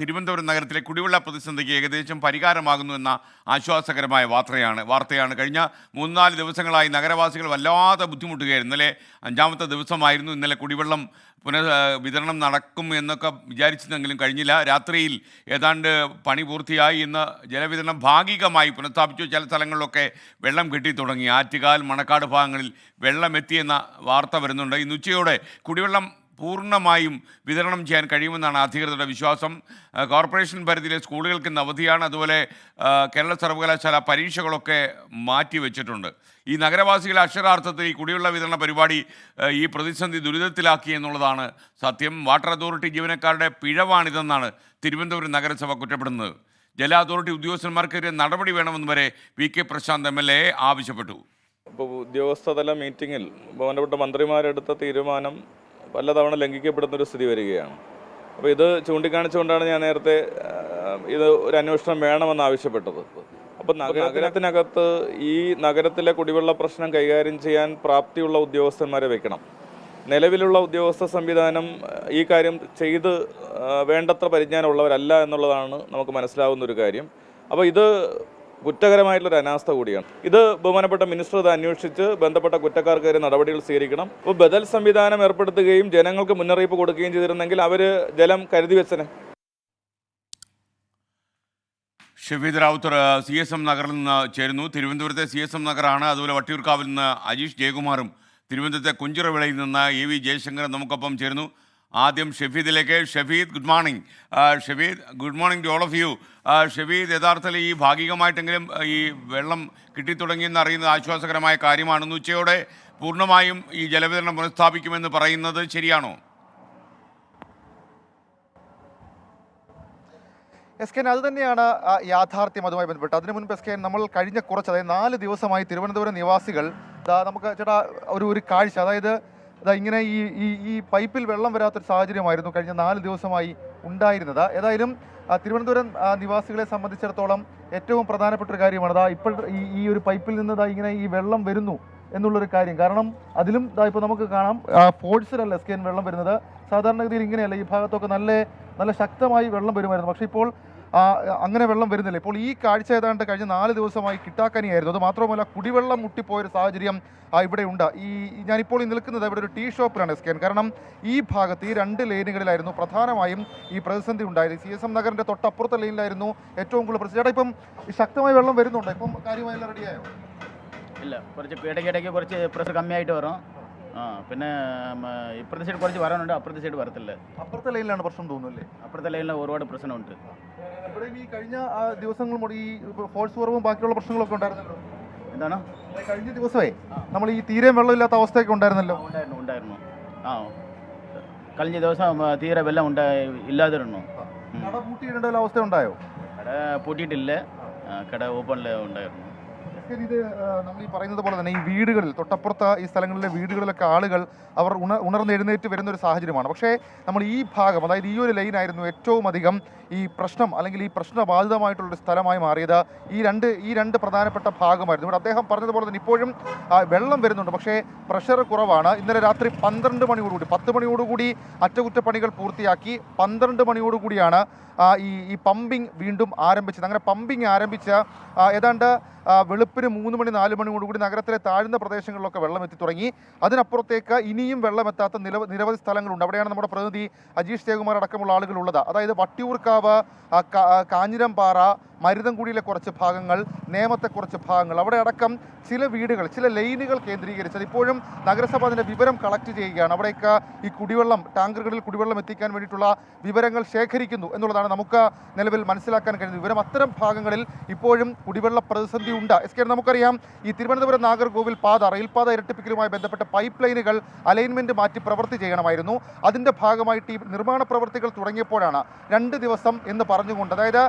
തിരുവനന്തപുരം നഗരത്തിലെ കുടിവെള്ള പ്രതിസന്ധിക്ക് ഏകദേശം പരിഹാരമാകുന്നു എന്ന ആശ്വാസകരമായ വാർത്തയാണ്. കഴിഞ്ഞ 3-4 ദിവസങ്ങളായി നഗരവാസികൾ വല്ലാതെ ബുദ്ധിമുട്ടുകയായിരുന്നു. ഇന്നലെ 5-ാമത്തെ ദിവസമായിരുന്നു. ഇന്നലെ കുടിവെള്ളം വിതരണം നടക്കും എന്നൊക്കെ വിചാരിച്ചതെങ്കിലും കഴിഞ്ഞില്ല. രാത്രിയിൽ ഏതാണ്ട് പണി പൂർത്തിയായി. ഇന്ന് ജലവിതരണം ഭാഗികമായി പുനഃസ്ഥാപിച്ചു. ചില സ്ഥലങ്ങളിലൊക്കെ വെള്ളം കെട്ടി തുടങ്ങി. ആറ്റുകാൽ, മണക്കാട് ഭാഗങ്ങളിൽ വെള്ളം എത്തിയെന്ന വാർത്ത വരുന്നുണ്ട്. ഇന്ന് ഉച്ചയോടെ കുടിവെള്ളം പൂർണ്ണമായും വിതരണം ചെയ്യാൻ കഴിയുമെന്നാണ് അധികൃതരുടെ വിശ്വാസം. കോർപ്പറേഷൻ പരിധിയിലെ സ്കൂളുകൾക്ക് ഇന്ന് അവധിയാണ്. അതുപോലെ കേരള സർവകലാശാല പരീക്ഷകളൊക്കെ മാറ്റിവെച്ചിട്ടുണ്ട്. ഈ നഗരവാസികളെ അക്ഷരാർത്ഥത്തിൽ ഈ കുടിവെള്ള വിതരണ പരിപാടി ഈ പ്രതിസന്ധി ദുരിതത്തിലാക്കി എന്നുള്ളതാണ് സത്യം. വാട്ടർ അതോറിറ്റി ജീവനക്കാരുടെ പിഴവാണിതെന്നാണ് തിരുവനന്തപുരം നഗരസഭ കുറ്റപ്പെടുന്നത്. ജല അതോറിറ്റി ഉദ്യോഗസ്ഥന്മാർക്കെതിരെ നടപടി വേണമെന്ന് വരെ VK പ്രശാന്ത് MLA ആവശ്യപ്പെട്ടു. ഇപ്പോൾ ഉദ്യോഗസ്ഥതല മീറ്റിങ്ങിൽ ബഹുമാനപ്പെട്ട മന്ത്രിമാരെടുത്ത തീരുമാനം പലതവണ ലംഘിക്കപ്പെടുന്നൊരു സ്ഥിതി വരികയാണ്. അപ്പോൾ ഇത് ചൂണ്ടിക്കാണിച്ചുകൊണ്ടാണ് ഞാൻ നേരത്തെ ഇത് ഒരു അന്വേഷണം വേണമെന്ന് ആവശ്യപ്പെട്ടത്. അപ്പോൾ നഗരത്തിനകത്ത് ഈ നഗരത്തിലെ കുടിവെള്ള പ്രശ്നം കൈകാര്യം ചെയ്യാൻ പ്രാപ്തിയുള്ള ഉദ്യോഗസ്ഥന്മാരെ വെക്കണം. നിലവിലുള്ള ഉദ്യോഗസ്ഥ സംവിധാനം ഈ കാര്യം ചെയ്ത് വേണ്ടത്ര പരിജ്ഞാനമുള്ളവരല്ല എന്നുള്ളതാണ് നമുക്ക് മനസ്സിലാവുന്ന ഒരു കാര്യം. അപ്പോൾ ഇത് കുറ്റകരമായിട്ടുള്ളൊരു അനാസ്ഥ കൂടിയാണ്. ഇത് ബഹുമാനപ്പെട്ട മിനിസ്റ്റർ ഇത് അന്വേഷിച്ച് ബന്ധപ്പെട്ട കുറ്റക്കാർക്കെതിരെ നടപടികൾ സ്വീകരിക്കണം. അപ്പോൾ ബദൽ സംവിധാനം ഏർപ്പെടുത്തുകയും ജനങ്ങൾക്ക് മുന്നറിയിപ്പ് കൊടുക്കുകയും ചെയ്തിരുന്നെങ്കിൽ അവർ ജലം കരുതി വെച്ചനെ. ഷഫീദ് റാവുത്തർ CSM നഗറിൽ നിന്ന് ചേരുന്നു. തിരുവനന്തപുരത്തെ CSM നഗറാണ്. അതുപോലെ വട്ടിയൂർക്കാവിൽ നിന്ന് അജീഷ് ജയകുമാറും തിരുവനന്തപുരത്തെ കുഞ്ചിറവിളയിൽ നിന്ന് AV ജയശങ്കരൻ നമുക്കൊപ്പം ചേരുന്നു. ആദ്യം ഷഫീദിലേക്ക്. Shafeed, good morning. Shafeed, good morning to all of you. Shafeed, യഥാർത്ഥത്തിൽ ഈ ഭാഗികമായിട്ടെങ്കിലും ഈ വെള്ളം കിട്ടിത്തുടങ്ങിയെന്ന് അറിയുന്നത് ആശ്വാസകരമായ കാര്യമാണ്. ഉച്ചയോടെ പൂർണ്ണമായും ഈ ജലവിതരണം പുനഃസ്ഥാപിക്കുമെന്ന് പറയുന്നത് ശരിയാണോ? SKN അത് തന്നെയാണ് യാഥാർത്ഥ്യം. അതുമായി ബന്ധപ്പെട്ട് അതിനു മുൻപ് SKN നമ്മൾ കഴിഞ്ഞ അതായത് 4 ദിവസമായി തിരുവനന്തപുരം നിവാസികൾ നമുക്ക് ചേട്ടാ ഒരു കാഴ്ച, അതായത് ഇങ്ങനെ ഈ പൈപ്പിൽ വെള്ളം വരാത്തൊരു സാഹചര്യമായിരുന്നു കഴിഞ്ഞ 4 ദിവസമായി ഉണ്ടായിരുന്നത്. ഏതായാലും തിരുവനന്തപുരം നിവാസികളെ സംബന്ധിച്ചിടത്തോളം ഏറ്റവും പ്രധാനപ്പെട്ട ഒരു കാര്യമാണ് ഇപ്പോൾ ഈ ഒരു പൈപ്പിൽ നിന്ന് ഇങ്ങനെ ഈ വെള്ളം വരുന്നു എന്നുള്ളൊരു കാര്യം. കാരണം അതിലും ഇപ്പോൾ നമുക്ക് കാണാം ഫോഴ്സിലല്ല SKN വെള്ളം വരുന്നത്. സാധാരണഗതിയിൽ ഇങ്ങനെയല്ല, ഈ ഭാഗത്തൊക്കെ നല്ല ശക്തമായി വെള്ളം വരുമായിരുന്നു. പക്ഷേ ഇപ്പോൾ അങ്ങനെ വെള്ളം വരുന്നില്ല. ഇപ്പോൾ ഈ കാഴ്ച ഏതാണ്ട് കഴിഞ്ഞ 4 ദിവസമായി കിട്ടാക്കനിയായിരുന്നു. അത് മാത്രമല്ല കുടിവെള്ളം മുട്ടിപ്പോയൊരു സാഹചര്യം ഇവിടെ ഉണ്ട്. ഞാനിപ്പോൾ നിൽക്കുന്നത് ഇവിടെ ഒരു ടീ ഷോപ്പിലാണ് SKN. കാരണം ഈ ഭാഗത്ത് ഈ 2 ലെയിനുകളിലായിരുന്നു പ്രധാനമായും ഈ പ്രതിസന്ധി ഉണ്ടായത്. CSM നഗറിൻ്റെ തൊട്ടപ്പുറത്തെ ലൈനിലായിരുന്നു ഏറ്റവും കൂടുതൽ പ്രതിസന്ധി. ചേട്ടാ, ഇപ്പം ശക്തമായി വെള്ളം വരുന്നുണ്ട്, ഇപ്പം കാര്യമായെല്ലാം റെഡിയായോ? ഇല്ല, കുറച്ച് ഇടയ്ക്കിടയ്ക്ക് കുറച്ച് പ്രഷർ കമ്മിയായിട്ട് വരും. പിന്നെ ഇപ്പുറത്തെ സൈഡ് കുറച്ച് വരാനുണ്ട്, അപ്പുറത്തെ സൈഡ് വരത്തില്ല. അപ്പുറത്തെ ലൈനിലാണ് പ്രശ്നം തോന്നുന്നില്ലേ? അപ്പുറത്തെ ലൈനിൽ ഒരുപാട് പ്രശ്നമുണ്ട്. ഇവിടെ ഈ കഴിഞ്ഞ ദിവസങ്ങൾ ഈ ഫോഴ്സ് കുറവും ബാക്കിയുള്ള പ്രശ്നങ്ങളൊക്കെ ഉണ്ടായിരുന്നല്ലോ. എന്താണ് കഴിഞ്ഞ ദിവസമേ നമ്മൾ ഈ തീരെ വെള്ളമില്ലാത്ത അവസ്ഥയൊക്കെ ഉണ്ടായിരുന്നല്ലോ. ഉണ്ടായിരുന്നു. കഴിഞ്ഞ ദിവസം തീരെ വെള്ളം ഇല്ലാതിരുന്നു. കട പൂട്ടിയിടേണ്ട ഒരു അവസ്ഥ ഉണ്ടായോ? കട പൂട്ടിയിട്ടില്ല, കട ഓപ്പണിൽ ഉണ്ടായിരുന്നു. ഇത് നമ്മൾ ഈ പറയുന്നത് പോലെ തന്നെ ഈ വീടുകളിൽ തൊട്ടപ്പുറത്ത് ഈ സ്ഥലങ്ങളിലെ വീടുകളിലൊക്കെ ആളുകൾ അവർ ഉണർന്നെഴുന്നേറ്റ് വരുന്നൊരു സാഹചര്യമാണ്. പക്ഷേ നമ്മൾ ഈ ഭാഗം, അതായത് ഈ ഒരു ലൈനായിരുന്നു ഏറ്റവും അധികം ഈ പ്രശ്നം അല്ലെങ്കിൽ ഈ പ്രശ്നബാധിതമായിട്ടുള്ളൊരു സ്ഥലമായി മാറിയത്. ഈ രണ്ട് പ്രധാനപ്പെട്ട ഭാഗമായിരുന്നു. ഇവിടെ അദ്ദേഹം പറഞ്ഞതുപോലെ തന്നെ ഇപ്പോഴും വെള്ളം വരുന്നുണ്ട്, പക്ഷേ പ്രഷർ കുറവാണ്. ഇന്നലെ രാത്രി 12 മണിയോടുകൂടി 10 മണിയോടുകൂടി അറ്റകുറ്റപ്പണികൾ പൂർത്തിയാക്കി 12 മണിയോടുകൂടിയാണ് ഈ പമ്പിങ് വീണ്ടും ആരംഭിച്ചത്. അങ്ങനെ പമ്പിങ് ആരംഭിച്ച ഏതാണ്ട് വെളുപ്പിന് 3 മണി 4 മണിയോടുകൂടി നഗരത്തിലെ താഴ്ന്ന പ്രദേശങ്ങളിലൊക്കെ വെള്ളം എത്തി തുടങ്ങി. അതിനപ്പുറത്തേക്ക് ഇനിയും വെള്ളമെത്താത്ത നിരവധി സ്ഥലങ്ങളുണ്ട്. അവിടെയാണ് നമ്മുടെ പ്രതിനിധി അജീഷ് ജയകുമാർ അടക്കമുള്ള ആളുകളുള്ളത്. അതായത് വട്ടിയൂർക്കാവ്, കാഞ്ഞിരംപാറ, മരുതൻകുടിയിലെ കുറച്ച് ഭാഗങ്ങൾ, നേമത്തെ കുറച്ച് ഭാഗങ്ങൾ, അവിടെ അടക്കം ചില വീടുകൾ, ചില ലൈനുകൾ കേന്ദ്രീകരിച്ചത് ഇപ്പോഴും നഗരസഭ അതിൻ്റെ വിവരം കളക്ട് ചെയ്യുകയാണ്. അവിടേക്ക് ഈ കുടിവെള്ളം ടാങ്കറുകളിൽ കുടിവെള്ളം എത്തിക്കാൻ വേണ്ടിയിട്ടുള്ള വിവരങ്ങൾ ശേഖരിക്കുന്നു എന്നുള്ളതാണ് നമുക്ക് നിലവിൽ മനസ്സിലാക്കാൻ കഴിയുന്നത് വിവരം. അത്തരം ഭാഗങ്ങളിൽ ഇപ്പോഴും കുടിവെള്ള പ്രതിസന്ധി ഉണ്ട്. നമുക്കറിയാം, ഈ തിരുവനന്തപുരം നാഗർകോവിൽ റെയിൽപാത ഇരട്ടിപ്പിക്കലുമായി ബന്ധപ്പെട്ട പൈപ്പ് ലൈനുകൾ അലൈൻമെൻറ്റ് മാറ്റി പ്രവൃത്തി ചെയ്യണമായിരുന്നു. അതിൻ്റെ ഭാഗമായിട്ട് ഈ നിർമ്മാണ പ്രവൃത്തികൾ തുടങ്ങിയപ്പോഴാണ് 2 ദിവസം എന്ന് പറഞ്ഞുകൊണ്ട്, അതായത്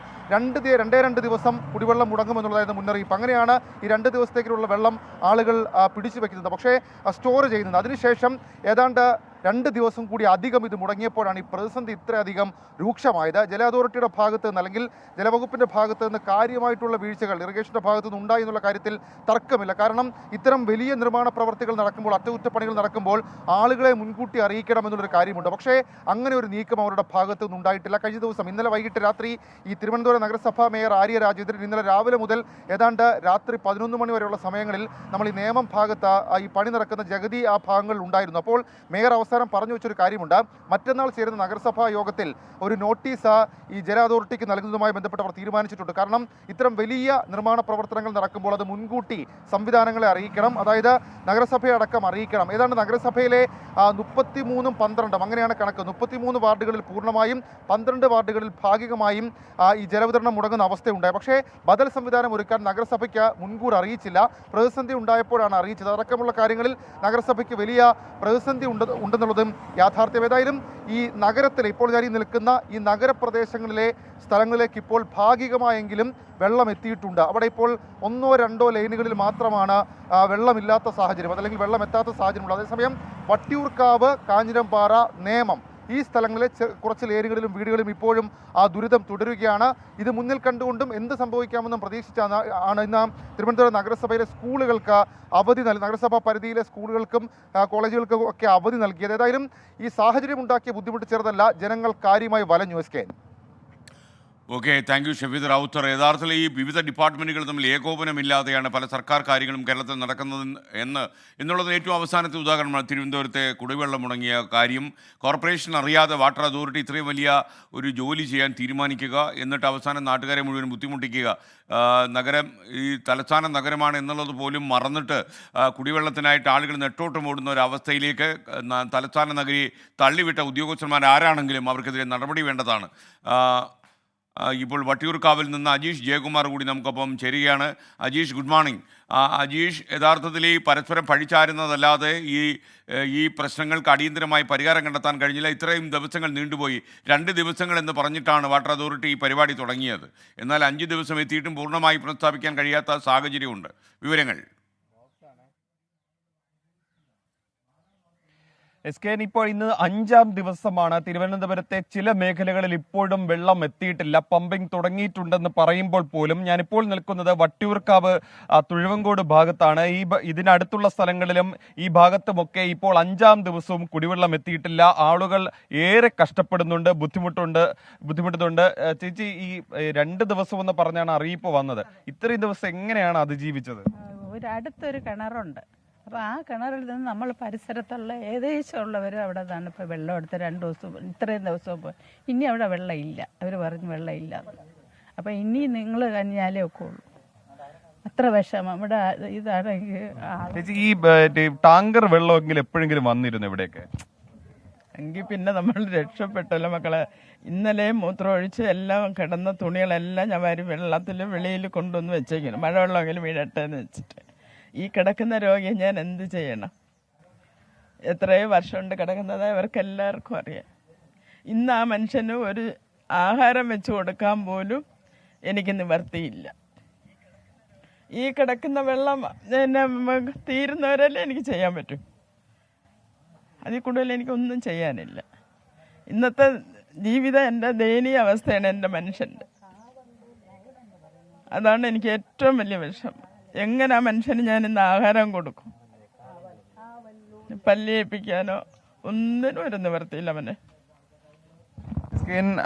2 ദിവസം കുടിവെള്ളം മുടങ്ങുമെന്നുള്ളതായിരുന്നു മുന്നറിയിപ്പ്. അങ്ങനെയാണ് ഈ 2 ദിവസത്തേക്കുള്ള വെള്ളം ആളുകൾ പിടിച്ചു വയ്ക്കുന്നത്, പക്ഷേ സ്റ്റോർ ചെയ്യുന്നത്. അതിനുശേഷം ഏതാണ്ട് 2 ദിവസം കൂടി അധികം ഇത് മുടങ്ങിയപ്പോഴാണ് ഈ പ്രതിസന്ധി ഇത്രയധികം രൂക്ഷമായത്. ജല അതോറിറ്റിയുടെ ഭാഗത്ത് നിന്ന് അല്ലെങ്കിൽ ജലവകുപ്പിൻ്റെ ഭാഗത്ത് നിന്ന് കാര്യമായിട്ടുള്ള വീഴ്ചകൾ ഇറിഗേഷൻ്റെ ഭാഗത്തു നിന്ന് ഉണ്ടായി എന്നുള്ള കാര്യത്തിൽ തർക്കമില്ല. കാരണം ഇത്തരം വലിയ നിർമ്മാണ പ്രവർത്തികൾ നടക്കുമ്പോൾ, അറ്റകുറ്റപ്പണികൾ നടക്കുമ്പോൾ ആളുകളെ മുൻകൂട്ടി അറിയിക്കണം എന്നുള്ളൊരു കാര്യമുണ്ട്. പക്ഷേ അങ്ങനെ ഒരു നീക്കം അവരുടെ ഭാഗത്തു നിന്ന് ഉണ്ടായിട്ടില്ല. കഴിഞ്ഞ ദിവസം ഇന്നലെ വൈകിട്ട് രാത്രി ഈ തിരുവനന്തപുരം നഗരസഭാ മേയർ ആര്യ രാജേന്ദ്രൻ ഇന്നലെ രാവിലെ മുതൽ ഏതാണ്ട് രാത്രി 11 മണി വരെയുള്ള സമയങ്ങളിൽ നമ്മൾ ഈ നേമം ഭാഗത്ത് ഈ പണി നടക്കുന്ന ജഗതി ആ ഭാഗങ്ങളിൽ ഉണ്ടായിരുന്നു. അപ്പോൾ മേയർ അവസാനം പറഞ്ഞു വെച്ചൊരു കാര്യമുണ്ട്. മറ്റന്നാൾ ചേരുന്ന നഗരസഭാ യോഗത്തിൽ ഒരു നോട്ടീസ് ഈ ജല അതോറിറ്റിക്ക് നൽകുന്നതുമായി ബന്ധപ്പെട്ട് അവർ തീരുമാനിച്ചിട്ടുണ്ട്. കാരണം ഇത്തരം വലിയ നിർമ്മാണ പ്രവർത്തനങ്ങൾ നടക്കുമ്പോൾ അത് മുൻകൂട്ടി സംവിധാനങ്ങളെ അറിയിക്കണം, അതായത് നഗരസഭയെ അടക്കം അറിയിക്കണം. ഏതാണ്ട് നഗരസഭയിലെ 33ഉം 12ഉം അങ്ങനെയാണ് കണക്ക്. 33 വാർഡുകളിൽ പൂർണ്ണമായും 12 വാർഡുകളിൽ ഭാഗികമായും ഈ ജലവിതരണം മുടങ്ങുന്ന അവസ്ഥയുണ്ടായി. പക്ഷേ ബദൽ സംവിധാനം ഒരുക്കാൻ നഗരസഭയ്ക്ക് മുൻകൂർ അറിയിച്ചില്ല. പ്രതിസന്ധി ഉണ്ടായപ്പോഴാണ് അറിയിച്ചത്. അടക്കമുള്ള കാര്യങ്ങളിൽ നഗരസഭയ്ക്ക് വലിയ പ്രതിസന്ധി ഉണ്ടെന്നുള്ളതും യാഥാർത്ഥ്യം. ഏതായാലും ഈ നഗരത്തിൽ ഇപ്പോൾ ഞാൻ നിൽക്കുന്ന ഈ നഗരപ്രദേശങ്ങളിലെ സ്ഥലങ്ങളിലേക്ക് ഇപ്പോൾ ഭാഗികമായെങ്കിലും വെള്ളം എത്തിയിട്ടുണ്ട്. അവിടെ ഇപ്പോൾ 1-2 ലൈനുകളിൽ മാത്രമാണ് വെള്ളമില്ലാത്ത സാഹചര്യം, അതല്ലെങ്കിൽ വെള്ളം എത്താത്ത സാഹചര്യമുള്ളത്. അതേസമയം വട്ടിയൂർക്കാവ്, കാഞ്ഞിരംപാറ, നേമം ഈ സ്ഥലങ്ങളിലെ കുറച്ച് ലേനുകളിലും വീടുകളിലും ഇപ്പോഴും ആ ദുരിതം തുടരുകയാണ്. ഇത് മുന്നിൽ കണ്ടുകൊണ്ടും എന്ത് സംഭവിക്കാമെന്നും പ്രതീക്ഷിച്ചാണ് ഇന്ന് തിരുവനന്തപുരം നഗരസഭയിലെ സ്കൂളുകൾക്ക് അവധി നഗരസഭാ പരിധിയിലെ സ്കൂളുകൾക്കും കോളേജുകൾക്കും ഒക്കെ അവധി നൽകിയത്. ഏതായാലും ഈ സാഹചര്യം ഉണ്ടാക്കിയ ബുദ്ധിമുട്ട് ചെറുതല്ല, ജനങ്ങൾ കാര്യമായി വലഞ്ഞു. എസ്കേൻ. Okay, thank you Shafeed Rawther. യഥാർത്ഥത്തിൽ ഈ വിവിധ ഡിപ്പാർട്ട്മെൻറ്റുകൾ തമ്മിൽ ഏകോപനമില്ലാതെയാണ് പല സർക്കാർ കാര്യങ്ങളും കേരളത്തിൽ നടക്കുന്നത് എന്നുള്ളത് ഏറ്റവും അവസാനത്തെ ഉദാഹരണമാണ് തിരുവനന്തപുരത്തെ കുടിവെള്ളം മുടങ്ങിയ കാര്യം. കോർപ്പറേഷൻ അറിയാതെ വാട്ടർ അതോറിറ്റി ഇത്രയും വലിയ ഒരു ജോലി ചെയ്യാൻ തീരുമാനിക്കുക, എന്നിട്ട് അവസാനം നാട്ടുകാരെ മുഴുവൻ ബുദ്ധിമുട്ടിക്കുക. നഗരം ഈ തലസ്ഥാന നഗരമാണ് എന്നുള്ളത് പോലും മറന്നിട്ട് കുടിവെള്ളത്തിനായിട്ട് ആളുകൾ നെട്ടോട്ടം ഓടുന്ന ഒരു അവസ്ഥയിലേക്ക് തലസ്ഥാന നഗരി തള്ളിവിട്ട ഉദ്യോഗസ്ഥന്മാർ ആരാണെങ്കിലും അവർക്കെതിരെ നടപടി വേണ്ടതാണ്. ഇപ്പോൾ വട്ടിയൂർക്കാവിൽ നിന്ന് അജീഷ് ജയകുമാർ കൂടി നമുക്കൊപ്പം ചേരുകയാണ്. Ajeesh, good morning. അജീഷ്, യഥാർത്ഥത്തിൽ ഈ പരസ്പരം പഴിച്ചാരുന്നതല്ലാതെ ഈ പ്രശ്നങ്ങൾക്ക് അടിയന്തരമായി പരിഹാരം കണ്ടെത്താൻ കഴിഞ്ഞില്ല. ഇത്രയും ദിവസങ്ങൾ നീണ്ടുപോയി. 2 ദിവസങ്ങൾ എന്ന് പറഞ്ഞിട്ടാണ് വാട്ടർ അതോറിറ്റി ഈ പരിപാടി തുടങ്ങിയത്. എന്നാൽ 5 ദിവസം എത്തിയിട്ടും പൂർണ്ണമായി പുനഃസ്ഥാപിക്കാൻ കഴിയാത്ത സാഹചര്യമുണ്ട്. വിവരങ്ങൾ. എസ്കേൻ, ഇപ്പോൾ ഇന്ന് 5ാം ദിവസമാണ്. തിരുവനന്തപുരത്തെ ചില മേഖലകളിൽ ഇപ്പോഴും വെള്ളം എത്തിയിട്ടില്ല. പമ്പിംഗ് തുടങ്ങിയിട്ടുണ്ടെന്ന് പറയുമ്പോൾ പോലും ഞാനിപ്പോൾ നിൽക്കുന്നത് വട്ടിയൂർക്കാവ് തുഴുവങ്കോട് ഭാഗത്താണ്. ഇതിനടുത്തുള്ള സ്ഥലങ്ങളിലും ഈ ഭാഗത്തുമൊക്കെ ഇപ്പോൾ 5ാം ദിവസവും കുടിവെള്ളം എത്തിയിട്ടില്ല. ആളുകൾ ഏറെ കഷ്ടപ്പെടുന്നുണ്ട്, ബുദ്ധിമുട്ടുന്നുണ്ട്. ചേച്ചി, ഈ 2 ദിവസം എന്ന് പറഞ്ഞാണ് അറിയിപ്പ് വന്നത്. ഇത്രയും ദിവസം എങ്ങനെയാണ് അതിജീവിച്ചത്? അടുത്തൊരു കിണറുണ്ട്. അപ്പോൾ ആ കിണറിൽ നിന്ന് നമ്മൾ പരിസരത്തുള്ള ഏകദേശമുള്ളവർ അവിടെ നിന്നാണ് ഇപ്പോൾ വെള്ളം എടുത്ത് 2 ദിവസം ഇത്രയും ദിവസം പോയി. ഇനി അവിടെ വെള്ളമില്ല, അവർ പറഞ്ഞു വെള്ളമില്ല. അപ്പോൾ ഇനി നിങ്ങൾ കഞ്ഞാലേ ഒക്കെ ഉള്ളൂ. അത്ര വിഷമം ഇവിടെ. ഇതാണെങ്കിൽ ഈ ടാങ്കർ വെള്ളമെങ്കിലും എപ്പോഴെങ്കിലും വന്നിരുന്നു ഇവിടെയൊക്കെ? എങ്കിൽ പിന്നെ നമ്മൾ രക്ഷപ്പെട്ടല്ലോ മക്കളെ. ഇന്നലെ മൂത്രമൊഴിച്ച് എല്ലാം കിടന്ന തുണികളെല്ലാം ഞാൻ വെള്ളത്തിൽ വെളിയിൽ കൊണ്ടുവന്ന് വെച്ചേക്കുന്നു. മഴവെള്ളമെങ്കിലും വീഴട്ടെ എന്ന് വെച്ചിട്ട്. ഈ കിടക്കുന്ന രോഗിയെ ഞാൻ എന്ത് ചെയ്യണം? എത്രയോ വർഷമുണ്ട് കിടക്കുന്നത്, അവർക്കെല്ലാവർക്കും അറിയാം. ഇന്ന് ആ മനുഷ്യന് ഒരു ആഹാരം വെച്ച് കൊടുക്കാൻ പോലും എനിക്ക് നിവർത്തിയില്ല. ഈ കിടക്കുന്ന വെള്ളം തീരുന്നവരല്ലേ എനിക്ക് ചെയ്യാൻ പറ്റും. അതിൽ കൂടുതൽ എനിക്കൊന്നും ചെയ്യാനില്ല. ഇന്നത്തെ ജീവിതം എൻ്റെ ദയനീയ അവസ്ഥയാണ് എൻ്റെ മനുഷ്യൻ്റെ. അതാണ് എനിക്ക് ഏറ്റവും വലിയ വിഷമം. എങ്ങനെ ആ മനുഷ്യന് ഞാൻ ഇന്ന് ആഹാരം കൊടുക്കും? പല്ലിയേൽപ്പിക്കാനോ ഒന്നിനും ഒരു നിവർത്തിയില്ല അവന്.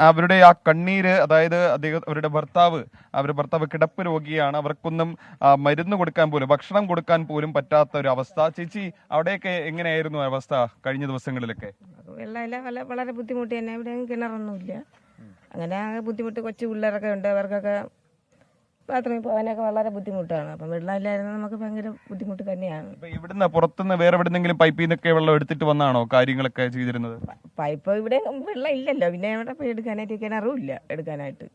അവരുടെ ആ കണ്ണീര്, അതായത് അവരുടെ ഭർത്താവ് കിടപ്പ് രോഗിയാണ്. അവർക്കൊന്നും മരുന്ന് കൊടുക്കാൻ പോലും, ഭക്ഷണം കൊടുക്കാൻ പോലും പറ്റാത്ത ഒരു അവസ്ഥ. ചേച്ചി, അവിടെയൊക്കെ എങ്ങനെയായിരുന്നു അവസ്ഥ കഴിഞ്ഞ ദിവസങ്ങളിലൊക്കെ? വെള്ളമില്ല, വളരെ ബുദ്ധിമുട്ട് തന്നെ. ഇവിടെ കിണറൊന്നുമില്ല. അങ്ങനെ ബുദ്ധിമുട്ട്. കൊച്ചു പിള്ളേരൊക്കെ ഉണ്ട്, അവർക്കൊക്കെ ബാത്റൂമിൽ പോകാനൊക്കെ വളരെ ബുദ്ധിമുട്ടാണ്. അപ്പം വെള്ളമില്ലായിരുന്നു നമുക്ക് ഭയങ്കര ബുദ്ധിമുട്ട് തന്നെയാണ്. ഇവിടുന്ന് പുറത്തുനിന്ന് വേറെ എവിടെന്നെങ്കിലും പൈപ്പിൽ നിന്നൊക്കെ വെള്ളം എടുത്തിട്ട് വന്നാണോ കാര്യങ്ങളൊക്കെ ചെയ്തിരുന്നത്? പൈപ്പ് ഇവിടെ വെള്ളം ഇല്ലല്ലോ, പിന്നെ ഇവിടെ പോയി എടുക്കാനായിട്ട് കിണറും ഇല്ല എടുക്കാനായിട്ട്.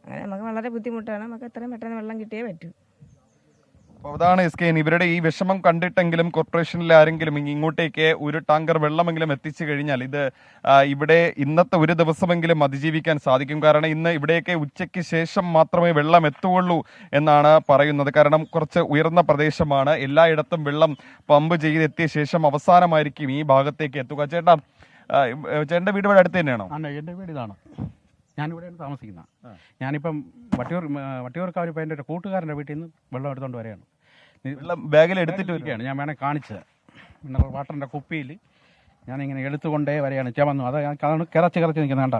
അങ്ങനെ നമുക്ക് വളരെ ബുദ്ധിമുട്ടാണ്. നമുക്ക് എത്രയും പെട്ടെന്ന് വെള്ളം കിട്ടിയേ പറ്റൂ. അപ്പോൾ അതാണ് SKN ഇവരുടെ ഈ വിഷമം കണ്ടിട്ടെങ്കിലും കോർപ്പറേഷനിലെ ആരെങ്കിലും ഇങ്ങോട്ടേക്ക് ഒരു ടാങ്കർ വെള്ളമെങ്കിലും എത്തിച്ചു കഴിഞ്ഞാൽ ഇത് ഇവിടെ ഇന്നത്തെ ഒരു ദിവസമെങ്കിലും അതിജീവിക്കാൻ സാധിക്കും. കാരണം ഇന്ന് ഇവിടെയൊക്കെ ഉച്ചയ്ക്ക് ശേഷം മാത്രമേ വെള്ളം എത്തുകയുള്ളൂ എന്നാണ് പറയുന്നത്. കാരണം കുറച്ച് ഉയർന്ന പ്രദേശമാണ്, എല്ലായിടത്തും വെള്ളം പമ്പ് ചെയ്തെത്തിയ ശേഷം അവസാനമായിരിക്കും ഈ ഭാഗത്തേക്ക് എത്തുക. ചേട്ടൻ്റെ വീട് ഇവിടെ അടുത്ത് തന്നെയാണോ? എൻ്റെ വീട് ഇതാണ്. ഞാനിവിടെയാണ് താമസിക്കുന്നത്. ഞാനിപ്പം വട്ടിയൂർക്കാവ് ഇപ്പോൾ എൻ്റെ ഒരു കൂട്ടുകാരൻ്റെ വീട്ടിൽ നിന്ന് വെള്ളം എടുത്തുകൊണ്ട് വരികയാണ്. വെള്ളം ബാഗിൽ എടുത്തിട്ട് വരികയാണ്. ഞാൻ വേണേൽ കാണിച്ചത് മിനറൽ വാട്ടറിൻ്റെ കുപ്പിയിൽ ഞാനിങ്ങനെ എടുത്തുകൊണ്ടേ വരികയാണ്. ചുമന്നു അതാണ് കിറച്ച് നിൽക്കുന്നത്. കണ്ട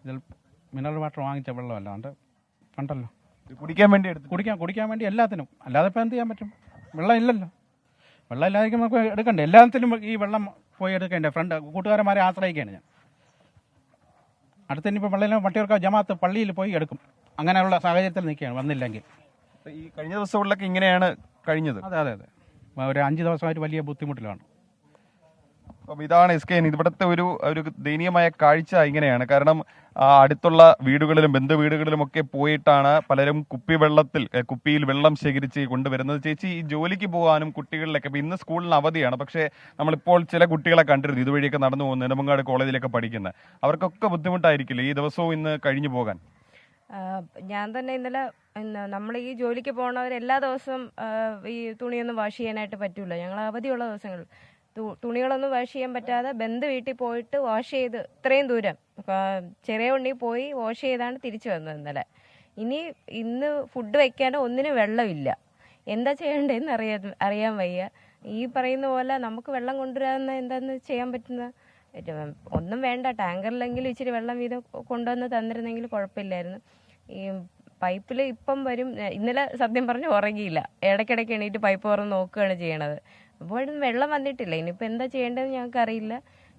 ഇതിൽ മിനറൽ വാട്ടർ വാങ്ങിച്ച വെള്ളമല്ല, കണ്ട് കണ്ടല്ലോ. കുടിക്കാൻ വേണ്ടി എടുത്ത് കുടിക്കാൻ വേണ്ടി എല്ലാത്തിനും. അല്ലാതെ ഇപ്പോൾ എന്ത് ചെയ്യാൻ പറ്റും? വെള്ളം ഇല്ലല്ലോ. വെള്ളം ഇല്ലാതെ നമുക്ക് എടുക്കണ്ടേ? എല്ലാത്തിനും ഈ വെള്ളം പോയി എടുക്കേണ്ടേ. കൂട്ടുകാരന്മാരെ ആശ്രയിക്കുകയാണ് ഞാൻ. അടുത്ത ഇനിയിപ്പോൾ വെള്ളം വട്ടിയൂർക്കാവ് ജമാഅത്ത് പള്ളിയിൽ പോയി എടുക്കും. അങ്ങനെയുള്ള സാഹചര്യത്തിൽ നിൽക്കുകയാണ്. വന്നില്ലെങ്കിൽ ഈ കഴിഞ്ഞ ദിവസങ്ങളിലൊക്കെ ഇങ്ങനെയാണ് കഴിഞ്ഞത്. അതെ ഒരു 5 ദിവസമായിട്ട് വലിയ ബുദ്ധിമുട്ടിലാണ്. അപ്പം ഇതാണ് SKN ഇവിടുത്തെ ഒരു ദയനീയമായ കാഴ്ച ഇങ്ങനെയാണ്. കാരണം അടുത്തുള്ള വീടുകളിലും ബന്ധു വീടുകളിലും ഒക്കെ പോയിട്ടാണ് പലരും കുപ്പിയിൽ വെള്ളം ശേഖരിച്ച് കൊണ്ടുവരുന്നത്. ചേച്ചി ഈ ജോലിക്ക് പോകാനും കുട്ടികളിലൊക്കെ ഇപ്പം ഇന്ന് സ്കൂളിന് അവധിയാണ്, പക്ഷേ നമ്മളിപ്പോൾ ചില കുട്ടികളെ കണ്ടിരുന്നു ഇതുവഴിയൊക്കെ നടന്നു പോകുന്നത്, നെടുമങ്ങാട് കോളേജിലൊക്കെ പഠിക്കുന്നത്. അവർക്കൊക്കെ ബുദ്ധിമുട്ടായിരിക്കില്ലേ ഈ ദിവസവും ഇന്ന് കഴിഞ്ഞു പോകാൻ? ഞാൻ തന്നെ ഇന്നലെ നമ്മൾ ഈ ജോലിക്ക് പോകുന്നവർ എല്ലാ ദിവസവും ഈ തുണിയൊന്നും വാഷ് ചെയ്യാനായിട്ട് പറ്റൂല. ഞങ്ങൾ അവധിയുള്ള ദിവസങ്ങളിൽ തുണികളൊന്നും വാഷ് ചെയ്യാൻ പറ്റാതെ ബന്ധു വീട്ടിൽ പോയിട്ട് വാഷ് ചെയ്ത് ഇത്രയും ദൂരം ചെറിയ ഉണ്ണി പോയി വാഷ് ചെയ്താണ് തിരിച്ചു വന്നത് ഇന്നലെ. ഇന്ന് ഫുഡ് വയ്ക്കാനോ ഒന്നിനും വെള്ളമില്ല. എന്താ ചെയ്യേണ്ടതെന്ന് അറിയാൻ വയ്യ. ഈ പറയുന്ന പോലെ നമുക്ക് വെള്ളം കൊണ്ടുവരാമെന്ന് എന്താന്ന് ചെയ്യാൻ പറ്റുന്ന ഒന്നും വേണ്ട, ടാങ്കറിലെങ്കിലും ഇച്ചിരി വെള്ളം വീതം കൊണ്ടുവന്ന് തന്നിരുന്നെങ്കിൽ കുഴപ്പമില്ലായിരുന്നു. ഈ പൈപ്പിൽ ഇപ്പം വരും. ഇന്നലെ സത്യം പറഞ്ഞ് ഉറങ്ങിയില്ല, ഇടയ്ക്കിടയ്ക്ക് എണീറ്റ് പൈപ്പ് തുറന്ന് നോക്കുകയാണ് ചെയ്യണത്. അപ്പോൾ വെള്ളം വന്നിട്ടില്ല. ഇനിയിപ്പോൾ എന്താ ചെയ്യേണ്ടതെന്ന് ഞങ്ങൾക്ക് അറിയില്ല.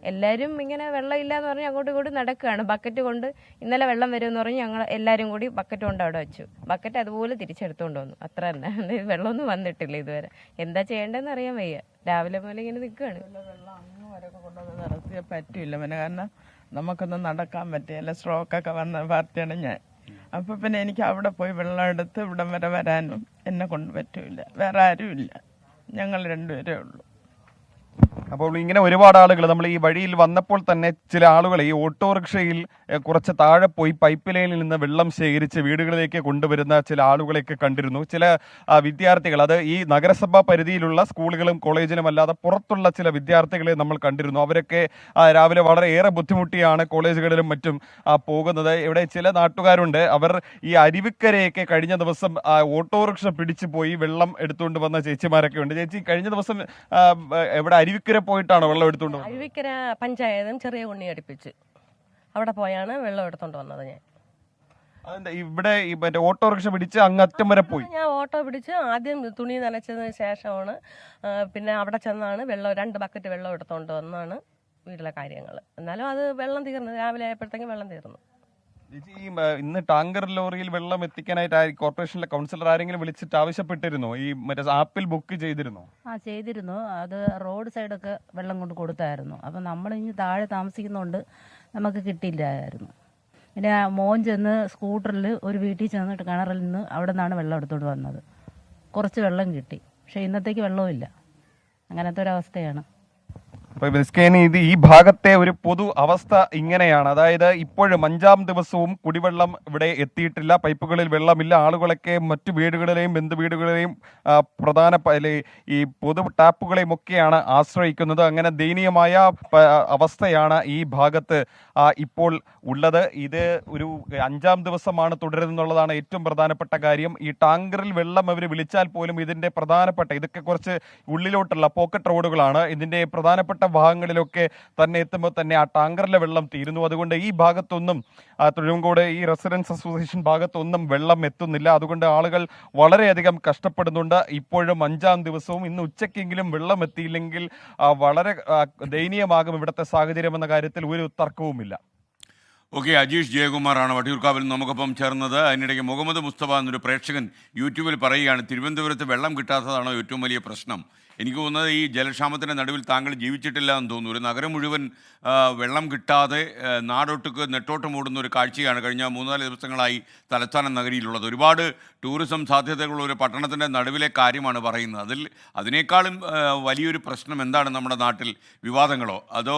എല്ലാവരും ഇങ്ങനെ വെള്ളം ഇല്ല എന്ന് പറഞ്ഞ് അങ്ങോട്ടും ഇങ്ങോട്ടും നടക്കുകയാണ്. ബക്കറ്റ് കൊണ്ട് ഇന്നലെ വെള്ളം വരുമെന്ന് പറഞ്ഞ് ഞങ്ങൾ എല്ലാവരും കൂടി ബക്കറ്റ് കൊണ്ട് അവിടെ വെച്ചു. ബക്കറ്റ് അതുപോലെ തിരിച്ചെടുത്തുകൊണ്ട് വന്നു. അത്ര തന്നെ. വെള്ളമൊന്നും വന്നിട്ടില്ല ഇതുവരെ. എന്താ ചെയ്യേണ്ടതെന്ന് അറിയാൻ വയ്യ. രാവിലെ പോലെ ഇങ്ങനെ നിൽക്കുകയാണ്. വെള്ളം അങ്ങ് വരെയൊക്കെ കൊണ്ടുവന്ന് നടത്തിയാൽ പറ്റില്ല പിന്നെ. കാരണം നമുക്കൊന്നും നടക്കാൻ പറ്റില്ല. സ്ട്രോക്കൊക്കെ വന്ന പാർട്ടിയാണ് ഞാൻ. അപ്പോൾ പിന്നെ എനിക്ക് അവിടെ പോയി വെള്ളം എടുത്ത് ഇവിടം വരെ വരാനും എന്നെ കൊണ്ട് പറ്റില്ല. വേറെ ആരുമില്ല, ഞങ്ങൾ രണ്ടുപേരേ ഉള്ളൂ. അപ്പോൾ ഇങ്ങനെ ഒരുപാട് ആളുകൾ നമ്മൾ ഈ വഴിയിൽ വന്നപ്പോൾ തന്നെ ചില ആളുകൾ ഈ ഓട്ടോറിക്ഷയിൽ കുറച്ച് താഴെ പോയി പൈപ്പ് ലൈനിൽ നിന്ന് വെള്ളം ശേഖരിച്ച് വീടുകളിലേക്ക് കൊണ്ടുവരുന്ന ചില ആളുകളെയൊക്കെ കണ്ടിരുന്നു. ചില വിദ്യാർത്ഥികൾ, അത് ഈ നഗരസഭാ പരിധിയിലുള്ള സ്കൂളുകളും കോളേജിലും അല്ലാതെ പുറത്തുള്ള ചില വിദ്യാർത്ഥികളെ നമ്മൾ കണ്ടിരുന്നു. അവരൊക്കെ രാവിലെ വളരെയേറെ ബുദ്ധിമുട്ടിയാണ് കോളേജുകളിലും മറ്റും പോകുന്നത്. ഇവിടെ ചില നാട്ടുകാരുണ്ട്, അവർ ഈ അരുവിക്കരയൊക്കെ കഴിഞ്ഞ ദിവസം ഓട്ടോറിക്ഷ പിടിച്ചു പോയി വെള്ളം എടുത്തുകൊണ്ട് വന്ന ചേച്ചിമാരൊക്കെ ഉണ്ട്. ചേച്ചി കഴിഞ്ഞ ദിവസം എവിടെ അരുവിക്കര പോയിട്ടാണോ വെള്ളം എടുത്തുകൊണ്ട് വന്നത്? അരുവിക്കര പഞ്ചായത്തും ചെറിയ ഉണ്ണി അടുപ്പിച്ച് അവിടെ പോയാണ് വെള്ളം എടുത്തോണ്ട് വന്നത് ഞാൻ. അതെന്താ ഇവിടെ മറ്റേ ഓട്ടോറിക്ഷ പിടിച്ച് അങ്ങറ്റം വരെ പോയി? ഞാൻ ഓട്ടോ പിടിച്ച് ആദ്യം തുണി നനച്ചതിന് ശേഷമാണ് പിന്നെ അവിടെ ചെന്നാണ് 2 ബക്കറ്റ് വെള്ളം എടുത്തോണ്ട് വന്നാണ് വീട്ടിലെ കാര്യങ്ങൾ. എന്നാലും അത് വെള്ളം തീർന്നു. രാവിലെ ആയപ്പോഴത്തേക്കും വെള്ളം തീർന്നു. ചേച്ചി ഇന്ന് ടാങ്കർ ലോറിയിൽ വെള്ളം എത്തിക്കാനായിട്ട് കോർപ്പറേഷനിലെ കൗൺസിലർ ആരെങ്കിലും വിളിച്ചിട്ട് ആവശ്യപ്പെട്ടിരുന്നോ? ഈ മറ്റേ ആപ്പിൽ ബുക്ക് ചെയ്തിരുന്നോ? ചെയ്തിരുന്നു. അത് റോഡ് സൈഡൊക്കെ വെള്ളം കൊണ്ട് കൊടുത്തായിരുന്നു. അപ്പം നമ്മൾ ഇനി താഴെ താമസിക്കുന്നതുകൊണ്ട് നമുക്ക് കിട്ടിയില്ലായിരുന്നു. പിന്നെ മോൻ ചെന്ന് സ്കൂട്ടറിൽ ഒരു വീട്ടിൽ ചെന്നിട്ട് കിണറിൽ നിന്ന് അവിടെ നിന്നാണ് വെള്ളം എടുത്തുകൊണ്ട് വന്നത്. കുറച്ച് വെള്ളം കിട്ടി, പക്ഷേ ഇന്നത്തേക്ക് വെള്ളവുമില്ല. അങ്ങനത്തെ ഒരവസ്ഥയാണ്. അപ്പോൾ SKN ഈ ഭാഗത്തെ ഒരു പൊതു അവസ്ഥ ഇങ്ങനെയാണ്. അതായത് ഇപ്പോഴും 5ാം ദിവസവും കുടിവെള്ളം ഇവിടെ എത്തിയിട്ടില്ല, പൈപ്പുകളിൽ വെള്ളമില്ല. ആളുകളൊക്കെ മറ്റു വീടുകളിലെയും ബന്ധു വീടുകളിലെയും പ്രധാന ഈ പൊതു ടാപ്പുകളെയും ഒക്കെയാണ് ആശ്രയിക്കുന്നത്. അങ്ങനെ ദയനീയമായ അവസ്ഥയാണ് ഈ ഭാഗത്ത് ഇപ്പോൾ ഉള്ളത്. ഇത് ഒരു 5ാം ദിവസമാണ് തുടരുന്നുള്ളതാണ് ഏറ്റവും പ്രധാനപ്പെട്ട കാര്യം. ഈ ടാങ്കറിൽ വെള്ളം അവർ വിളിച്ചാൽ പോലും ഇതിൻ്റെ പ്രധാനപ്പെട്ട ഇതൊക്കെ കുറച്ച് ഉള്ളിലോട്ടുള്ള പോക്കറ്റ് റോഡുകളാണ്. ഇതിൻ്റെ പ്രധാനപ്പെട്ട ഭാഗങ്ങളിലൊക്കെ തന്നെ എത്തുമ്പോൾ തന്നെ ആ ടാങ്കറിലെ വെള്ളം തീരുന്നു. അതുകൊണ്ട് ഈ ഭാഗത്തൊന്നും തൊഴുവങ്കോട് ഈ റെസിഡൻസ് അസോസിയേഷൻ ഭാഗത്തൊന്നും വെള്ളം എത്തുന്നില്ല. അതുകൊണ്ട് ആളുകൾ വളരെയധികം കഷ്ടപ്പെടുന്നുണ്ട്. ഇപ്പോഴും 5ാം ദിവസവും ഇന്ന് ഉച്ചയ്ക്കെങ്കിലും വെള്ളം എത്തിയില്ലെങ്കിൽ വളരെ ദയനീയമാകും ഇവിടുത്തെ സാഹചര്യം എന്ന കാര്യത്തിൽ ഒരു തർക്കവുമില്ല. ഓക്കെ, അജീഷ് ജയകുമാറാണ് വട്ടിയൂർക്കാവിൽ നമുക്കൊപ്പം ചേർന്നത്. അതിനിടയ്ക്ക് മുഹമ്മദ് മുസ്തഫ എന്നൊരു പ്രേക്ഷകൻ യൂട്യൂബിൽ പറയുകയാണ്, തിരുവനന്തപുരത്ത് വെള്ളം കിട്ടാത്തതാണോ ഏറ്റവും വലിയ പ്രശ്നം എനിക്ക് തോന്നുന്നത് ഈ ജലക്ഷാമത്തിൻ്റെ നടുവിൽ താങ്കൾ ജീവിച്ചിട്ടില്ല എന്ന് തോന്നുന്നു. ഒരു നഗരം മുഴുവൻ വെള്ളം കിട്ടാതെ നാടൊട്ടുക്ക് നെട്ടോട്ടം ഓടുന്ന ഒരു കാഴ്ചയാണ് കഴിഞ്ഞ 3-4 ദിവസങ്ങളായി തലസ്ഥാന നഗരിയിലുള്ളത്. ഒരുപാട് ടൂറിസം സാധ്യതകളുള്ള ഒരു പട്ടണത്തിൻ്റെ നടുവിലെ കാര്യമാണ് പറയുന്നത്. അതിനേക്കാളും വലിയൊരു പ്രശ്നം എന്താണ് നമ്മുടെ നാട്ടിൽ? വിവാദങ്ങളോ അതോ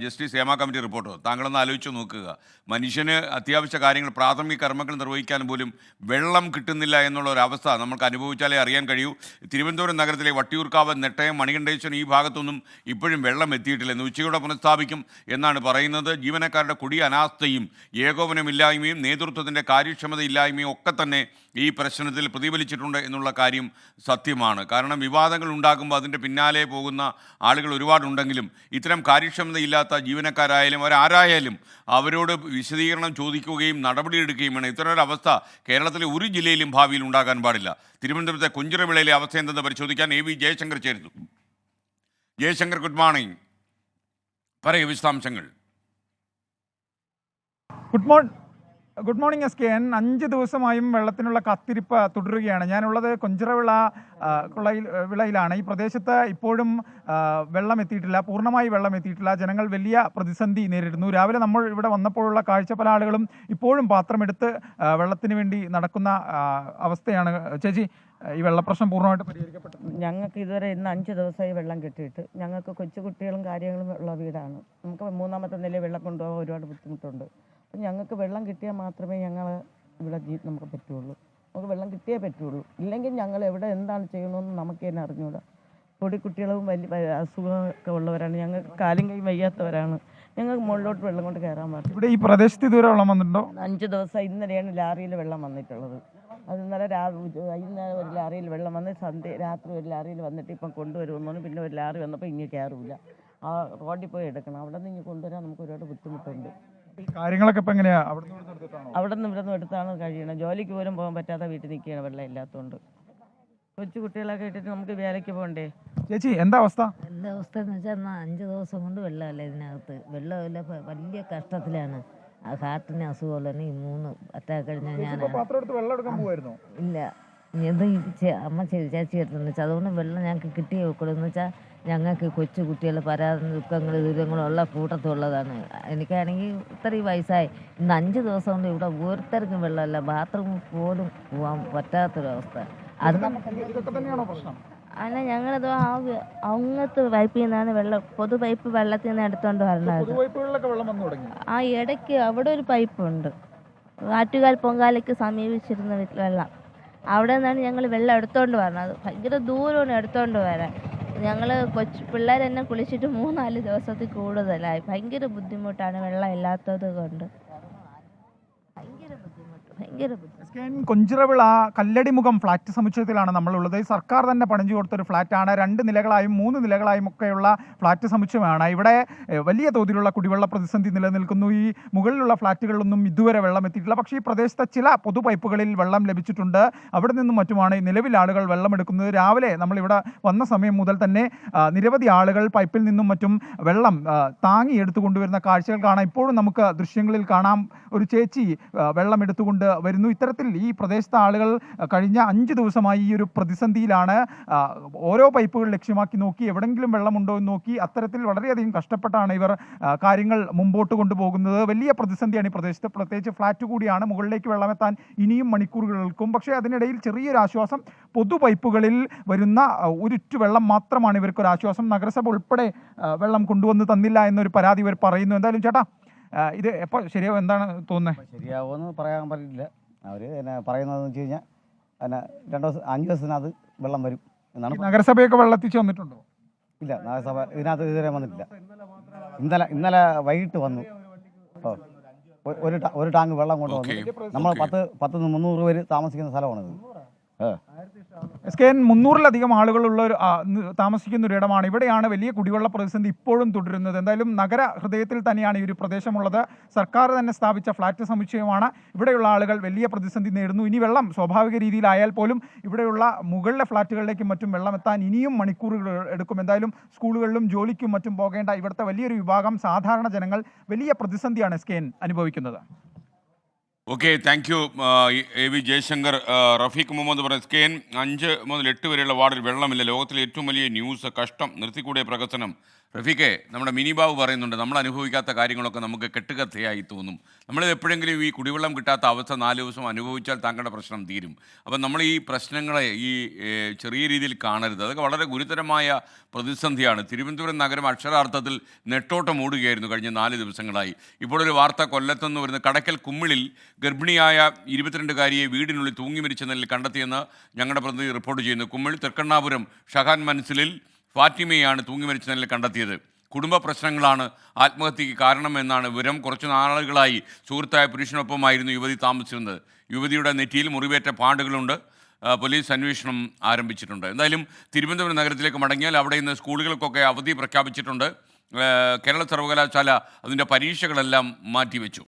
ജസ്റ്റിസ് ഹേമ കമ്മിറ്റി റിപ്പോർട്ടോ? താങ്കളൊന്ന് ആലോചിച്ച് നോക്കുക. മനുഷ്യന് അത്യാവശ്യ കാര്യങ്ങൾ, പ്രാഥമിക കർമ്മങ്ങൾ നിർവഹിക്കാൻ പോലും വെള്ളം കിട്ടുന്നില്ല എന്നുള്ള ഒരു അവസ്ഥ നമുക്ക് അനുഭവിച്ചാലേ അറിയാൻ കഴിയൂ. തിരുവനന്തപുരം നഗരത്തിലെ വട്ടിയൂർക്കാവ്, നെട്ടയം, മണികണ്ഠേശ്വരം ഈ ഭാഗത്തൊന്നും ഇപ്പോഴും വെള്ളം എത്തിയിട്ടില്ല. ഇന്ന് ഉച്ചയോടെ പുനഃസ്ഥാപിക്കും എന്നാണ് പറയുന്നത്. ജീവനക്കാരുടെ കൊടിയ അനാസ്ഥയും ഏകോപനമില്ലായ്മയും നേതൃത്വത്തിൻ്റെ കാര്യക്ഷമതയില്ലായ്മയും ഒക്കെ തന്നെ ഈ പ്രശ്നത്തിൽ പ്രതിഫലിച്ചിട്ടുണ്ട് എന്നുള്ള കാര്യം സത്യമാണ്. കാരണം വിവാദങ്ങൾ ഉണ്ടാകുമ്പോൾ അതിൻ്റെ പിന്നാലെ പോകുന്ന ആളുകൾ ഒരുപാടുണ്ടെങ്കിലും ഇത്തരം കാര്യക്ഷമതയില്ലാത്ത ജീവനക്കാരായാലും അവരാരായാലും അവരോട് വിശദീകരണം ചോദിക്കുകയും നടപടിയെടുക്കുകയും വേണം. ഇത്തരമൊരവസ്ഥ കേരളത്തിലെ ഒരു ജില്ലയിലും ഭാവിയിൽ ഉണ്ടാകാൻ പാടില്ല. തിരുവനന്തപുരത്തെ കുഞ്ചിറവിളയിലെ അവസ്ഥ എന്തെന്ന് പരിശോധിക്കാൻ AV ജയശങ്കർ ചേരുന്നു. Jaishankar, good morning. പറയൂ വിശദാംശങ്ങൾ. Good morning SKN. 5 ദിവസമായും വെള്ളത്തിനുള്ള കാത്തിരിപ്പ് തുടരുകയാണ്. ഞാനുള്ളത് കൊഞ്ചിറവിള വിളയിലാണ്. ഈ പ്രദേശത്ത് ഇപ്പോഴും വെള്ളം എത്തിയിട്ടില്ല, പൂർണ്ണമായി വെള്ളം എത്തിയിട്ടില്ല. ജനങ്ങൾ വലിയ പ്രതിസന്ധി നേരിടുന്നു. രാവിലെ നമ്മൾ ഇവിടെ വന്നപ്പോഴുള്ള കാഴ്ച പല ആളുകളും ഇപ്പോഴും പാത്രമെടുത്ത് വെള്ളത്തിന് വേണ്ടി നടക്കുന്ന അവസ്ഥയാണ്. ചേച്ചി, ഈ വെള്ളപ്രശ്നം പൂർണ്ണമായിട്ട് പരിഹരിക്കപ്പെട്ടു? ഞങ്ങൾക്ക് ഇതുവരെ ഇന്ന് 5 ദിവസമായി വെള്ളം കിട്ടിയിട്ട്. ഞങ്ങൾക്ക് കൊച്ചുകുട്ടികളും കാര്യങ്ങളും ഉള്ള വീടാണ്. നമുക്ക് 3-ാമത്തെ നിലയിൽ വെള്ളം കൊണ്ടുപോകാൻ ഒരുപാട് ബുദ്ധിമുട്ടുണ്ട്. അപ്പം ഞങ്ങൾക്ക് വെള്ളം കിട്ടിയാൽ മാത്രമേ ഞങ്ങൾ ഇവിടെ നമുക്ക് പറ്റുള്ളൂ. നമുക്ക് വെള്ളം കിട്ടിയേ പറ്റുള്ളൂ. ഇല്ലെങ്കിൽ ഞങ്ങൾ എവിടെ എന്താണ് ചെയ്യണമെന്ന് നമുക്ക് തന്നെ അറിഞ്ഞൂടാ. പൊടിക്കുട്ടികളും വലിയ അസുഖമൊക്കെ ഉള്ളവരാണ്. ഞങ്ങൾക്ക് കാലും കൈ വയ്യാത്തവരാണ്. ഞങ്ങൾക്ക് മുകളിലോട്ട് വെള്ളം കൊണ്ട് കയറാൻ പറ്റും. ഇവിടെ ഈ പ്രദേശത്ത് ഇതുവരെ വെള്ളം വന്നിട്ടുണ്ടോ? 5 ദിവസം. ഇന്നലെയാണ് ലാറിയിൽ വെള്ളം വന്നിട്ടുള്ളത്. അത് ഇന്നലെ വൈകുന്നേരം ഒരു ലാറിയിൽ വെള്ളം വന്ന് രാത്രി ഒരു ലാറിയിൽ വന്നിട്ട് ഇപ്പം കൊണ്ടുവരുമെന്നാണ്. പിന്നെ ഒരു ലാറി വന്നപ്പോൾ ഇങ്ങനെ കയറില്ല. ആ റോഡിൽ പോയി എടുക്കണം. അവിടെ നിന്ന് ഇങ്ങനെ കൊണ്ടുവരാൻ നമുക്ക് ഒരുപാട് ബുദ്ധിമുട്ടുണ്ട്. കാര്യങ്ങളൊക്കെ ഇപ്പം എങ്ങനെയാണ്? അവിടെ നിന്ന് ഇവിടെ നിന്ന് എടുത്താണ് കഴിയണം. ജോലിക്ക് പോലും പോകാൻ പറ്റാത്ത വീട്ടിൽ നിൽക്കുകയാണ് വെള്ളം ഇല്ലാത്തതുകൊണ്ട്. കൊച്ചു കുട്ടികളൊക്കെ ഇട്ടിട്ട് നമുക്ക് വേലയ്ക്ക് പോകണ്ടേ? ചേച്ചി, എന്താ അവസ്ഥ? എന്താ അവസ്ഥ എന്ന് വെച്ചാൽ 5 ദിവസം കൊണ്ട് വെള്ളമല്ല ഇതിനകത്ത്. വെള്ളമില്ല, വലിയ കഷ്ടത്തിലാണ്. ആ ഹാർട്ടിന് അസുഖമുള്ള ഈ 3 അറ്റാക്ക് കഴിഞ്ഞാൽ ഞാൻ ഇല്ല. ഇത് അമ്മ ചേച്ചി എടുത്തെന്ന് വെച്ചാൽ അതുകൊണ്ട് വെള്ളം ഞങ്ങൾക്ക് കിട്ടിയേ വെക്കുള്ളൂ. എന്ന് വെച്ചാൽ ഞങ്ങൾക്ക് കൊച്ചു കുട്ടികൾ പരാതി ദുഃഖങ്ങൾ ദുരിതങ്ങളുള്ള കൂട്ടത്തുള്ളതാണ്. എനിക്കാണെങ്കിൽ ഇത്രയും വയസ്സായി. ഇന്ന് 5 ദിവസം കൊണ്ട് ഇവിടെ ഓരോരുത്തർക്കും വെള്ളമല്ല, ബാത്റൂമിൽ പോലും പോകാൻ പറ്റാത്തൊരവസ്ഥ. അത് അല്ല, ഞങ്ങളത് അങ്ങനത്തെ പൈപ്പിൽ നിന്നാണ് വെള്ളം, പൊതു പൈപ്പ് വെള്ളത്തിൽ നിന്ന് എടുത്തോണ്ട് വരണത്. ആ ഇടയ്ക്ക് അവിടെ ഒരു പൈപ്പുണ്ട്, ആറ്റുകാൽ പൊങ്കാലയ്ക്ക് സമീപിച്ചിരുന്ന വെള്ളം. അവിടെ നിന്നാണ് ഞങ്ങൾ വെള്ളം എടുത്തോണ്ട് വരണത്. ഭയങ്കര ദൂരമാണ് എടുത്തോണ്ട് വരാൻ. ഞങ്ങൾ പിള്ളേർ തന്നെ കുളിച്ചിട്ട് 3-4 ദിവസത്തിൽ കൂടുതലായി. ഭയങ്കര ബുദ്ധിമുട്ടാണ് വെള്ളം ഇല്ലാത്തത് കൊണ്ട്. ഭയങ്കര ബുദ്ധിമുട്ട്. കൊഞ്ചിറവിള കല്ലടിമുഖം ഫ്ലാറ്റ് സമുച്ചയത്തിലാണ് നമ്മളുള്ളത്. സർക്കാർ തന്നെ പണിഞ്ഞു കൊടുത്തൊരു ഫ്ലാറ്റാണ്. 2 നിലകളായും 3 നിലകളായും ഒക്കെയുള്ള ഫ്ലാറ്റ് സമുച്ചയമാണ്. ഇവിടെ വലിയ തോതിലുള്ള കുടിവെള്ള പ്രതിസന്ധി നിലനിൽക്കുന്നു. ഈ മുകളിലുള്ള ഫ്ലാറ്റുകളിലൊന്നും ഇതുവരെ വെള്ളം എത്തിയിട്ടില്ല. പക്ഷേ ഈ പ്രദേശത്തെ ചില പൊതു പൈപ്പുകളിൽ വെള്ളം ലഭിച്ചിട്ടുണ്ട്. അവിടെ നിന്നും മറ്റുമാണ് നിലവിൽ ആളുകൾ വെള്ളമെടുക്കുന്നത്. രാവിലെ നമ്മളിവിടെ വന്ന സമയം മുതൽ തന്നെ നിരവധി ആളുകൾ പൈപ്പിൽ നിന്നും മറ്റും വെള്ളം താങ്ങി എടുത്തു കൊണ്ടുവരുന്ന കാഴ്ചകൾ കാണാം. ഇപ്പോഴും നമുക്ക് ദൃശ്യങ്ങളിൽ കാണാം, ഒരു ചേച്ചി വെള്ളം എടുത്തുകൊണ്ട് വരുന്നു. ഇത്തരത്തിൽ ഈ പ്രദേശത്തെ ആളുകൾ കഴിഞ്ഞ 5 ദിവസമായി ഈ ഒരു പ്രതിസന്ധിയിലാണ്. ഓരോ പൈപ്പുകൾ ലക്ഷ്യമാക്കി നോക്കി, എവിടെയെങ്കിലും വെള്ളമുണ്ടോ എന്ന് നോക്കി. അത്തരത്തിൽ വളരെയധികം കഷ്ടപ്പെട്ടാണ് ഇവർ കാര്യങ്ങൾ മുമ്പോട്ട് കൊണ്ടുപോകുന്നത്. വലിയ പ്രതിസന്ധിയാണ് ഈ പ്രദേശത്ത്, പ്രത്യേകിച്ച് ഫ്ലാറ്റ് കൂടിയാണ്. മുകളിലേക്ക് വെള്ളമെത്താൻ ഇനിയും മണിക്കൂറുകൾക്കും. പക്ഷേ അതിനിടയിൽ ചെറിയൊരു ആശ്വാസം. പൊതു പൈപ്പുകളിൽ വരുന്ന ഒരിറ്റു വെള്ളം മാത്രമാണ് ഇവർക്കൊരാശ്വാസം. നഗരസഭ ഉൾപ്പെടെ വെള്ളം കൊണ്ടുവന്ന് തന്നില്ല എന്നൊരു പരാതി ഇവർ പറയുന്നു. എന്തായാലും ചേട്ടാ, ഇത് എപ്പോൾ ശരിയാവും, എന്താണ് തോന്നുന്നത്? ശരിയാവുമെന്ന് പറയാൻ പറ്റില്ല. അവർ എന്നെ പറയുന്നതെന്ന് വെച്ച് കഴിഞ്ഞാൽ 5 ദിവസത്തിനകത്ത് വെള്ളം വരും എന്നാണ്. നഗരസഭയൊക്കെ വെള്ളം എത്തിച്ച് വന്നിട്ടുണ്ടോ? ഇല്ല, നഗരസഭ ഇതിനകത്ത് ഇതുവരെ വന്നിട്ടില്ല. ഇന്നലെ വൈകിട്ട് വന്നു. ഒരു ടാങ്ക് വെള്ളം കൊണ്ടുവന്നു. നമ്മൾ 10-300 പേര് താമസിക്കുന്ന സ്ഥലമാണിത്. SKN 300-ലധികം ആളുകളുള്ള ഒരു താമസിക്കുന്ന ഒരു ഇടമാണ്. ഇവിടെയാണ് വലിയ കുടിവെള്ള പ്രതിസന്ധി ഇപ്പോഴും തുടരുന്നത്. എന്തായാലും നഗര ഹൃദയത്തിൽ തന്നെയാണ് ഈ ഒരു പ്രദേശമുള്ളത്. സർക്കാർ തന്നെ സ്ഥാപിച്ച ഫ്ലാറ്റ് സമുച്ചയമാണ്. ഇവിടെയുള്ള ആളുകൾ വലിയ പ്രതിസന്ധി നേരിടുന്നു. ഇനി വെള്ളം സ്വാഭാവിക രീതിയിലായാൽ പോലും ഇവിടെയുള്ള മുകളിലെ ഫ്ലാറ്റുകളിലേക്കും മറ്റും വെള്ളം എത്താൻ ഇനിയും മണിക്കൂറുകൾ എടുക്കും. എന്തായാലും സ്കൂളുകളിലും ജോലിക്കും മറ്റും പോകേണ്ട ഇവിടുത്തെ വലിയൊരു വിഭാഗം സാധാരണ ജനങ്ങൾ വലിയ പ്രതിസന്ധിയാണ് SKN അനുഭവിക്കുന്നത്. Okay, thank you A V Jayashankar. Rafeeq Muhammad പറയുന്നത് SKN 5 മുതൽ 8 വരെയുള്ള വാർഡിൽ വെള്ളമില്ല, ലോകത്തിലെ ഏറ്റവും വലിയ ന്യൂസ്, കഷ്ടം, നിർത്തിക്കൂടിയ പ്രകസനം. റഫീഖെ, നമ്മുടെ മിനി ബാബു പറയുന്നുണ്ട്, നമ്മൾ അനുഭവിക്കാത്ത കാര്യങ്ങളൊക്കെ നമുക്ക് കെട്ടുകഥയായി തോന്നും. നമ്മളിത് എപ്പോഴെങ്കിലും ഈ കുടിവെള്ളം കിട്ടാത്ത അവസ്ഥ 4 ദിവസം അനുഭവിച്ചാൽ താങ്കളുടെ പ്രശ്നം തീരും. അപ്പം നമ്മൾ ഈ പ്രശ്നങ്ങളെ ഈ ചെറിയ രീതിയിൽ കാണരുത്. അതൊക്കെ വളരെ ഗുരുതരമായ പ്രതിസന്ധിയാണ്. തിരുവനന്തപുരം നഗരം അക്ഷരാർത്ഥത്തിൽ നെട്ടോട്ടം ഓടുകയായിരുന്നു കഴിഞ്ഞ 4 ദിവസങ്ങളായി. ഇപ്പോഴൊരു വാർത്ത കൊല്ലത്തുനിന്ന് വരുന്ന കടക്കൽ കുമ്മിളിൽ ഗർഭിണിയായ 22-കാരിയെ വീടിനുള്ളിൽ തൂങ്ങി മരിച്ച നിലയിൽ കണ്ടെത്തിയെന്ന് ഞങ്ങളുടെ പ്രതിനിധി റിപ്പോർട്ട് ചെയ്യുന്നു. കുമ്മിൾ തൃക്കണ്ണാപുരം ഷഹാൻ മൻസിലിൽ ഫാറ്റിമയാണ് തൂങ്ങി മരിച്ച നിലയിൽ കണ്ടെത്തിയത്. കുടുംബ പ്രശ്നങ്ങളാണ് ആത്മഹത്യയ്ക്ക് കാരണമെന്നാണ് വിവരം. കുറച്ച് നാളുകളായി സുഹൃത്തായ പുരുഷനൊപ്പമായിരുന്നു യുവതി താമസിച്ചിരുന്നത്. യുവതിയുടെ നെറ്റിയിൽ മുറിവേറ്റ പാടുകളുണ്ട്. പോലീസ് അന്വേഷണം ആരംഭിച്ചിട്ടുണ്ട്. എന്തായാലും തിരുവനന്തപുരം നഗരത്തിലേക്ക് മടങ്ങിയാൽ അവിടെ ഇന്ന് സ്കൂളുകൾക്കൊക്കെ അവധി പ്രഖ്യാപിച്ചിട്ടുണ്ട്. കേരള സർവകലാശാല അതിൻ്റെ പരീക്ഷകളെല്ലാം മാറ്റിവെച്ചു.